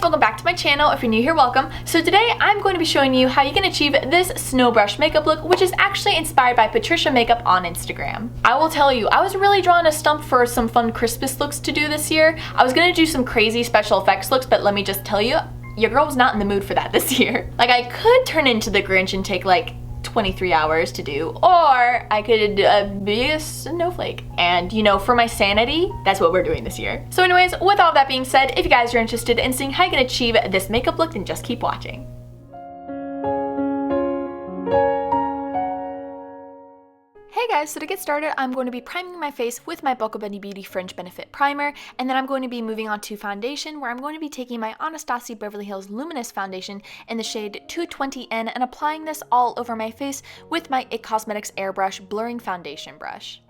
welcome back to my channel. If you're new here, welcome. So today I'm going to be showing you how you can achieve this snow brush makeup look, which is actually inspired by Patricia Makeup on Instagram. I will tell you, I was really drawing a stump for some fun Christmas looks to do this year. I was gonna do some crazy special effects looks, but let me just tell you, your girl was not in the mood for that this year. Like, I could turn into the Grinch and take like 23 hours to do, or I could be a snowflake. And you know, for my sanity, that's what we're doing this year. So anyways, with all that being said, if you guys are interested in seeing how you can achieve this makeup look, then just keep watching. Hey guys, so to get started, I'm going to be priming my face with my Buckle Bunny Beauty Fringe Benefit Primer, and then I'm going to be moving on to foundation, where I'm going to be taking my Anastasia Beverly Hills Luminous Foundation in the shade 220N and applying this all over my face with my IT Cosmetics Airbrush Blurring Foundation Brush.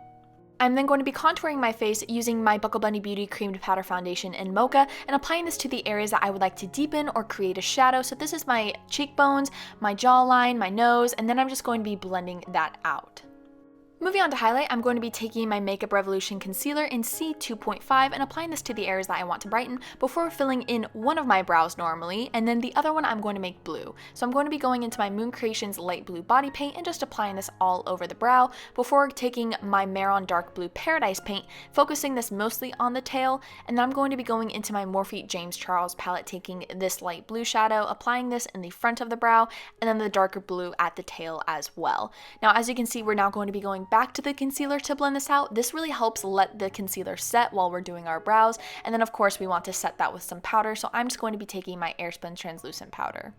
I'm then going to be contouring my face using my Buckle Bunny Beauty Creamed Powder Foundation in Mocha and applying this to the areas that I would like to deepen or create a shadow. So this is my cheekbones, my jawline, my nose, and then I'm just going to be blending that out. Moving on to highlight, I'm going to be taking my Makeup Revolution Concealer in C2.5 and applying this to the areas that I want to brighten before filling in one of my brows normally, and then the other one I'm going to make blue. So I'm going to be going into my Moon Creations Light Blue Body Paint and just applying this all over the brow before taking my Maron Dark Blue Paradise Paint, focusing this mostly on the tail, and then I'm going to be going into my Morphe James Charles palette, taking this light blue shadow, applying this in the front of the brow, and then the darker blue at the tail as well. Now, as you can see, we're now going to be going back to the concealer to blend this out. This really helps let the concealer set while we're doing our brows, and then of course we want to set that with some powder, so I'm just going to be taking my Airspun Translucent Powder.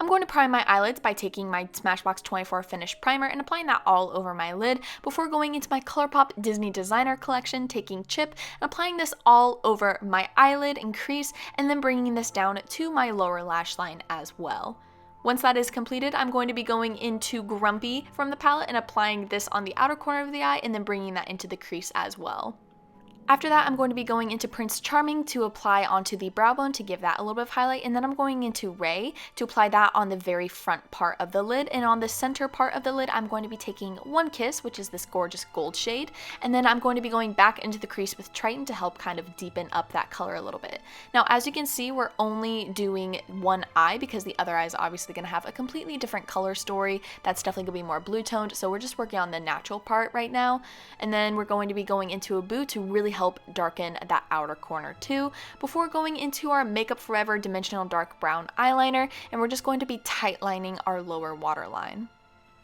I'm going to prime my eyelids by taking my Smashbox 24 Finish Primer and applying that all over my lid before going into my ColourPop Disney Designer Collection, taking Chip and applying this all over my eyelid and crease, and then bringing this down to my lower lash line as well. Once that is completed, I'm going to be going into Grumpy from the palette and applying this on the outer corner of the eye and then bringing that into the crease as well. After that, I'm going to be going into Prince Charming to apply onto the brow bone to give that a little bit of highlight, and then I'm going into Ray to apply that on the very front part of the lid, and on the center part of the lid, I'm going to be taking One Kiss, which is this gorgeous gold shade, and then I'm going to be going back into the crease with Triton to help kind of deepen up that color a little bit. Now, as you can see, we're only doing one eye because the other eye is obviously going to have a completely different color story. That's definitely going to be more blue toned, so we're just working on the natural part right now, and then we're going to be going into a Boo to really help darken that outer corner too, before going into our Makeup Forever Dimensional Dark Brown Eyeliner, and we're just going to be tight lining our lower waterline.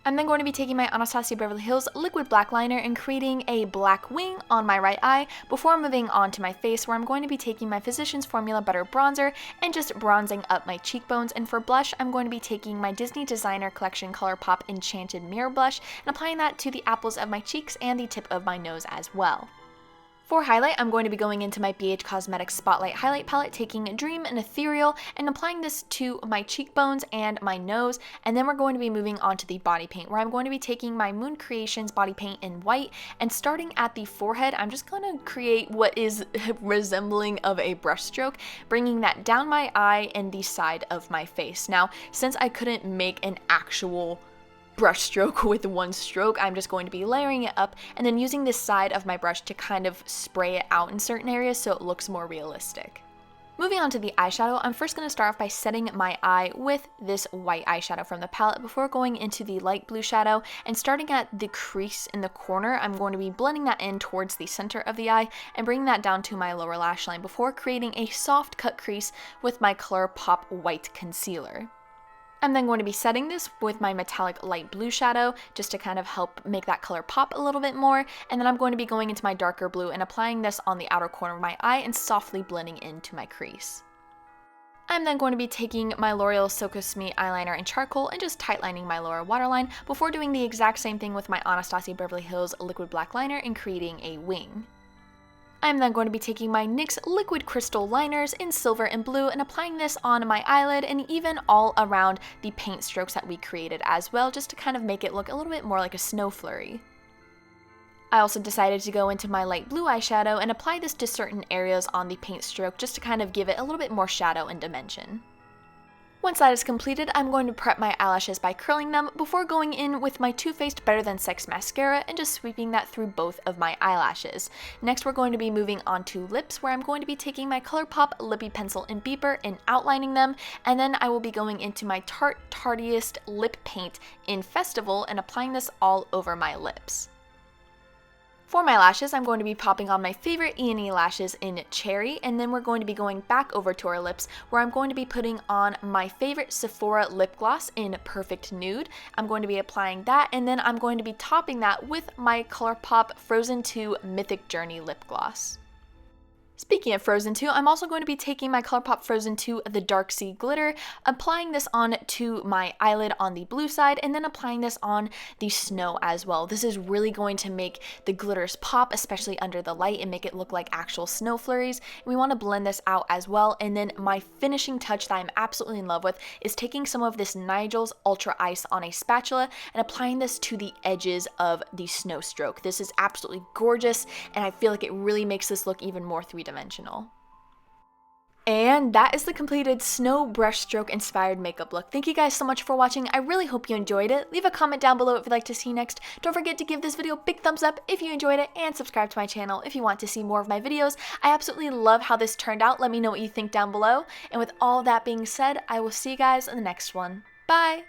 I'm then going to be taking my Anastasia Beverly Hills Liquid Black Liner and creating a black wing on my right eye before moving on to my face, where I'm going to be taking my Physicians Formula Butter Bronzer and just bronzing up my cheekbones. And for blush, I'm going to be taking my Disney Designer Collection ColourPop Enchanted Mirror Blush and applying that to the apples of my cheeks and the tip of my nose as well. For highlight, I'm going to be going into my BH Cosmetics Spotlight Highlight Palette, taking Dream and Ethereal and applying this to my cheekbones and my nose, and then we're going to be moving on to the body paint, where I'm going to be taking my Moon Creations Body Paint in white, and starting at the forehead, I'm just going to create what is resembling of a brush stroke, bringing that down my eye and the side of my face. Now, since I couldn't make an actual brush stroke with one stroke, I'm just going to be layering it up and then using this side of my brush to kind of spray it out in certain areas so it looks more realistic. Moving on to the eyeshadow, I'm first going to start off by setting my eye with this white eyeshadow from the palette before going into the light blue shadow, and starting at the crease in the corner, I'm going to be blending that in towards the center of the eye and bringing that down to my lower lash line before creating a soft cut crease with my ColourPop White Concealer. I'm then going to be setting this with my metallic light blue shadow just to kind of help make that color pop a little bit more, and then I'm going to be going into my darker blue and applying this on the outer corner of my eye and softly blending into my crease. I'm then going to be taking my L'Oreal Silkist Me eyeliner in charcoal and just tight lining my lower waterline before doing the exact same thing with my Anastasia Beverly Hills Liquid Black Liner and creating a wing. I'm then going to be taking my NYX Liquid Crystal Liners in silver and blue and applying this on my eyelid and even all around the paint strokes that we created as well, just to kind of make it look a little bit more like a snow flurry. I also decided to go into my light blue eyeshadow and apply this to certain areas on the paint stroke just to kind of give it a little bit more shadow and dimension. Once that is completed, I'm going to prep my eyelashes by curling them before going in with my Too Faced Better Than Sex mascara and just sweeping that through both of my eyelashes. Next, we're going to be moving on to lips, where I'm going to be taking my ColourPop Lippy Pencil and Beeper and outlining them, and then I will be going into my Tarte Tartiest Lip Paint in Festival and applying this all over my lips. For my lashes, I'm going to be popping on my favorite E&E lashes in Cherry, and then we're going to be going back over to our lips, where I'm going to be putting on my favorite Sephora lip gloss in Perfect Nude. I'm going to be applying that, and then I'm going to be topping that with my ColourPop Frozen 2 Mythic Journey lip gloss. Speaking of Frozen 2, I'm also going to be taking my ColourPop Frozen 2 The Dark Sea Glitter, applying this on to my eyelid on the blue side, and then applying this on the snow as well. This is really going to make the glitters pop, especially under the light, and make it look like actual snow flurries. And we want to blend this out as well. And then my finishing touch that I'm absolutely in love with is taking some of this Nigel's Ultra Ice on a spatula and applying this to the edges of the snow stroke. This is absolutely gorgeous, and I feel like it really makes this look even more three-dimensional. And that is the completed snow brushstroke inspired makeup look. Thank you guys so much for watching. I really hope you enjoyed it. Leave a comment down below if you'd like to see next. Don't forget to give this video a big thumbs up if you enjoyed it, and subscribe to my channel if you want to see more of my videos. I absolutely love how this turned out. Let me know what you think down below. And with all that being said, I will see you guys in the next one. Bye!